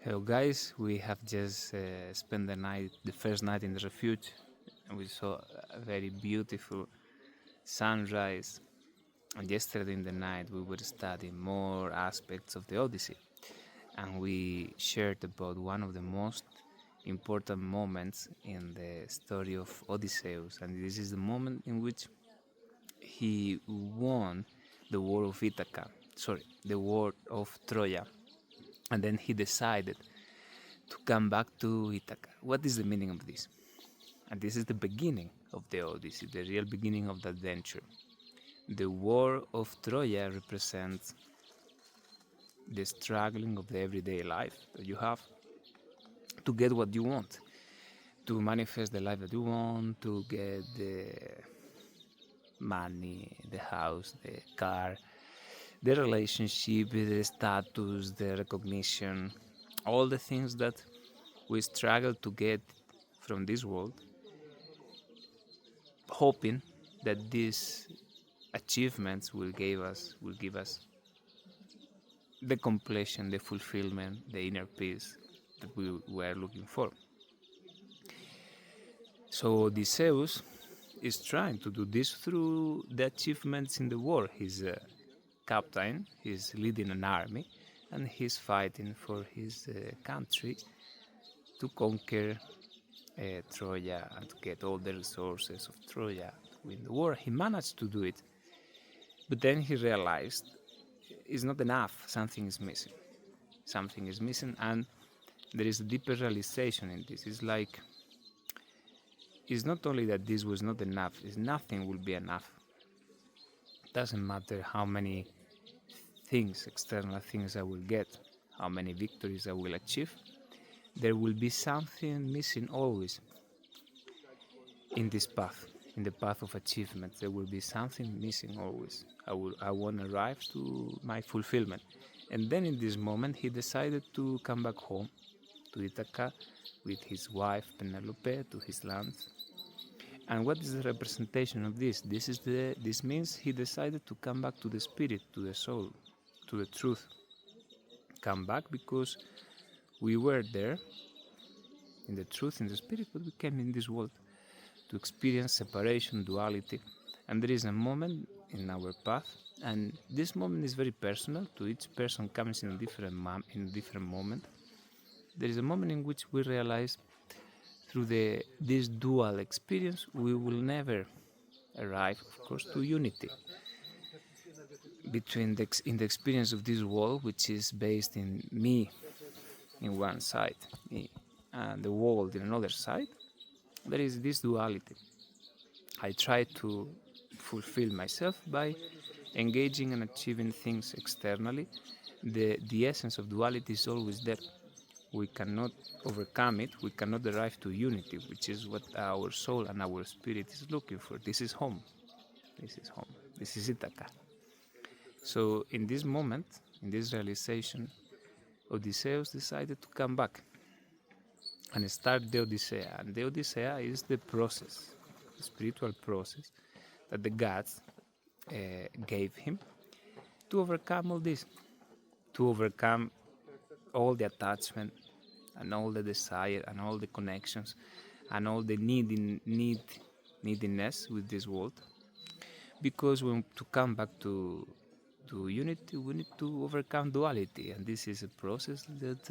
Hello guys, we have just spent the first night in the refuge, and we saw a very beautiful sunrise. And yesterday in the night we were studying more aspects of the Odyssey, and we shared about one of the most important moments in the story of Odysseus, and this is the moment in which he won the war of the war of Troya, and then he decided to come back to Ithaca. What is the meaning of this? And this is the beginning of the Odyssey, the real beginning of the adventure. The war of Troya represents the struggling of the everyday life that you have to get what you want, to manifest the life that you want, to get the money, the house, the car, the relationship, the status, the recognition, all the things that we struggle to get from this world, hoping that these achievements will give us the completion, the fulfillment, the inner peace that we were looking for. So Odysseus is trying to do this through the achievements in the war. He's a captain, he's leading an army, and he's fighting for his country to conquer Troya and to get all the resources of Troya to win the war. He managed to do it, but then he realized it's not enough. Something is missing. Something is missing, and there is a deeper realization in this. It's not only that this was not enough, it's nothing will be enough. It doesn't matter how many external things I will get, how many victories I will achieve, there will be something missing always in this path, in the path of achievement. There will be something missing always. I won't arrive to my fulfillment. And then in this moment, he decided to come back home to Ithaca with his wife Penelope, to his land. And what is the representation of this? This means he decided to come back to the spirit, to the soul, to the truth. Come back because we were there in the truth, in the spirit, but we came in this world to experience separation, duality. And there is a moment in our path, and this moment is very personal. To each person comes in a different moment. There is a moment in which we realize through this dual experience we will never arrive, of course, to unity between in the experience of this world, which is based in me in one side, me, and the world in another side. There is this duality. I try to fulfill myself by engaging and achieving things externally. The essence of duality is always there. We cannot overcome it. We cannot arrive to unity, which is what our soul and our spirit is looking for. This is home. This is home. This is Ithaca. So in this moment, in this realization, Odysseus decided to come back and start the Odyssey. And the Odyssey is the process, the spiritual process that the gods gave him to overcome all this, to overcome all the attachment and all the desire and all the connections and all the neediness with this world. Because when to come back to unity, we need to overcome duality, and this is a process that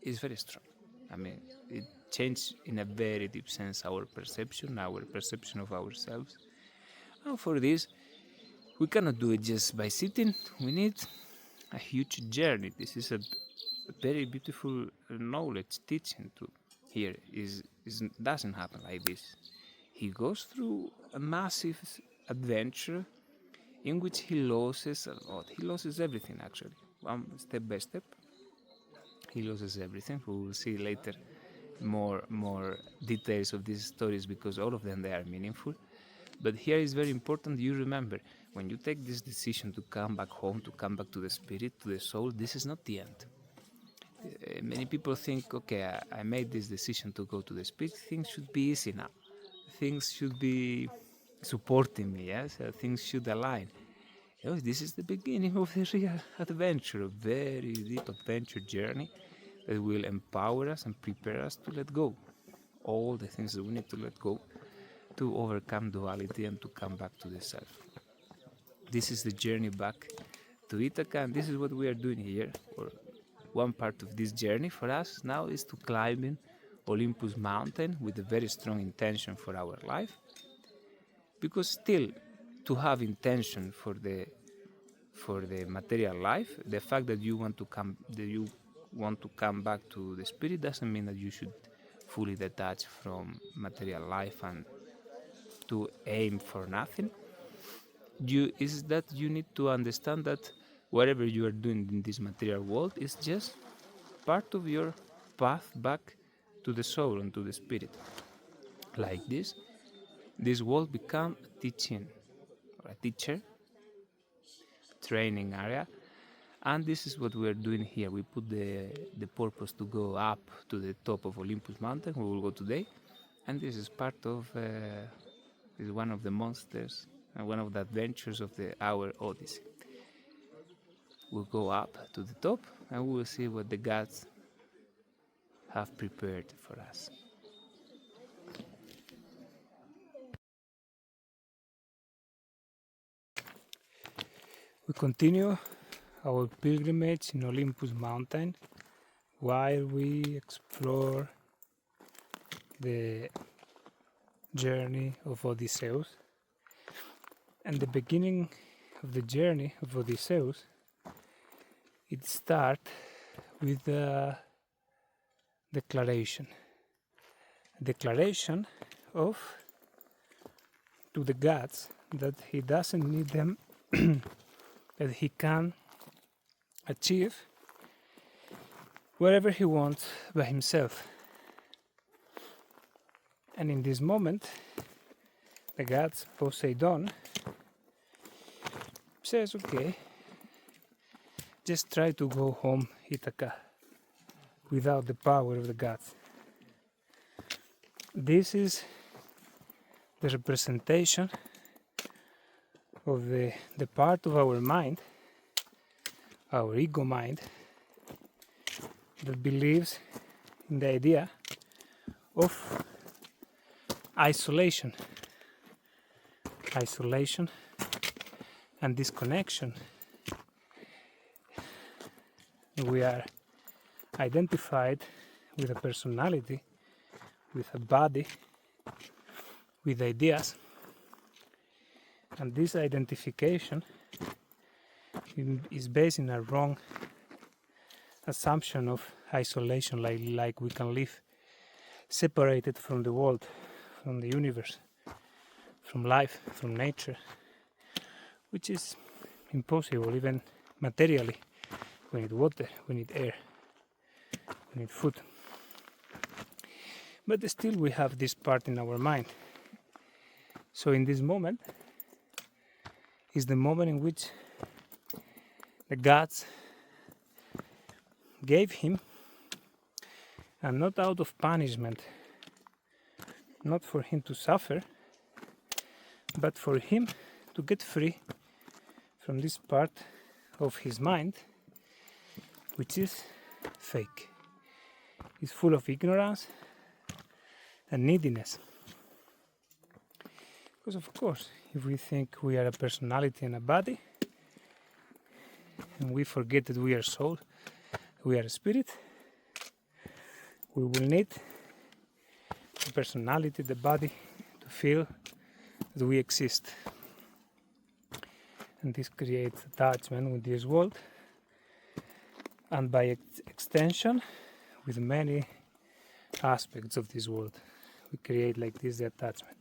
is very strong. I mean, it changes in a very deep sense our perception of ourselves. And for this, we cannot do it just by sitting. We need a huge journey. This is a very beautiful knowledge teaching to here. Doesn't happen like this. He goes through a massive adventure in which he loses a lot. He loses everything, actually. Step by step, he loses everything. We will see later more details of these stories because all of them, they are meaningful. But here is very important you remember, when you take this decision to come back home, to come back to the spirit, to the soul, this is not the end. Many people think, okay, I made this decision to go to the spirit, things should be easy now. Things should be supporting me, yes? Things should align. This is the beginning of the real adventure, a very deep adventure journey that will empower us and prepare us to let go all the things that we need to let go to overcome duality and to come back to the self. This is the journey back to Ithaca, and this is what we are doing here. Or one part of this journey for us now is to climbing Olympus mountain with a very strong intention for our life, because still to have intention for the material life, the fact that you want to come back to the spirit doesn't mean that you should fully detach from material life and to aim for nothing. You need to understand that whatever you are doing in this material world is just part of your path back to the soul and to the spirit. Like this world become a teaching or a teacher training area, and this is what we are doing here. We put the purpose to go up to the top of Olympus mountain. We will go today, and this is part of is one of the monsters and one of the adventures of our Odyssey. We'll go up to the top and we will see what the gods have prepared for us. We continue our pilgrimage in Olympus mountain while we explore the journey of Odysseus. And the beginning of the journey of Odysseus, it starts with a declaration of to the gods that he doesn't need them, that he can achieve whatever he wants by himself. And in this moment, the gods Poseidon says, okay, just try to go home, Ithaca, without the power of the gods. This is the representation of the part of our mind, our ego mind, that believes in the idea of isolation and disconnection. We are identified with a personality, with a body, with ideas, and this identification is based in a wrong assumption of isolation, like we can live separated from the world, from the universe, from life, from nature, which is impossible even materially. We need water, we need air, we need food. But still we have this part in our mind. So in this moment is the moment in which the gods gave him, and not out of punishment, not for him to suffer, but for him to get free from this part of his mind which is fake. It's full of ignorance and neediness. Because of course, if we think we are a personality and a body, and we forget that we are soul, we are a spirit, we will need the personality, the body, to feel that we exist. And this creates attachment with this world, and by extension with many aspects of this world. We create like this the attachment.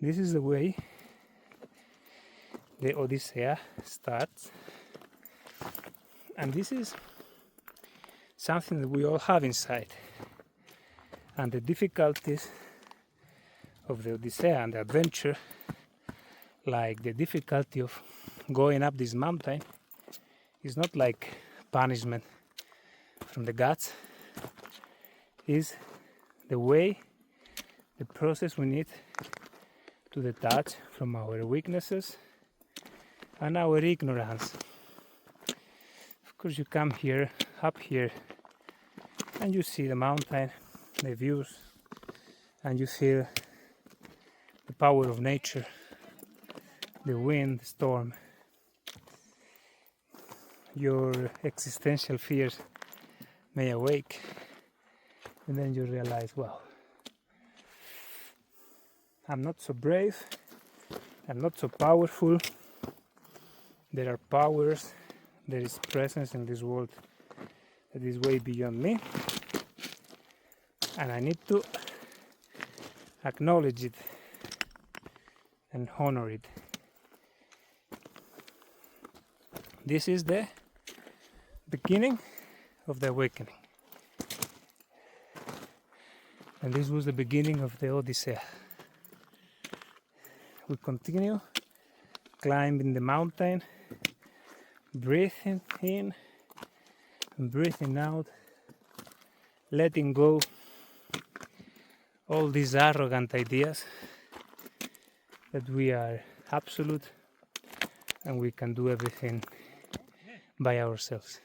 This is the way the Odyssey starts, and this is something that we all have inside. And the difficulties of the Odyssey and the adventure, like the difficulty of going up this mountain, is not like punishment from the gods, is the way, the process we need to detach from our weaknesses and our ignorance. Of course, you come here, up here, and you see the mountain, the views, and you feel the power of nature, the wind, the storm. Your existential fears may awake, and then you realize, wow, I'm not so brave, I'm not so powerful. There are powers, there is presence in this world that is way beyond me, and I need to acknowledge it and honor it. This is the beginning of the awakening, and this was the beginning of the Odyssey. We continue climbing the mountain, breathing in and breathing out, letting go all these arrogant ideas that we are absolute and we can do everything by ourselves.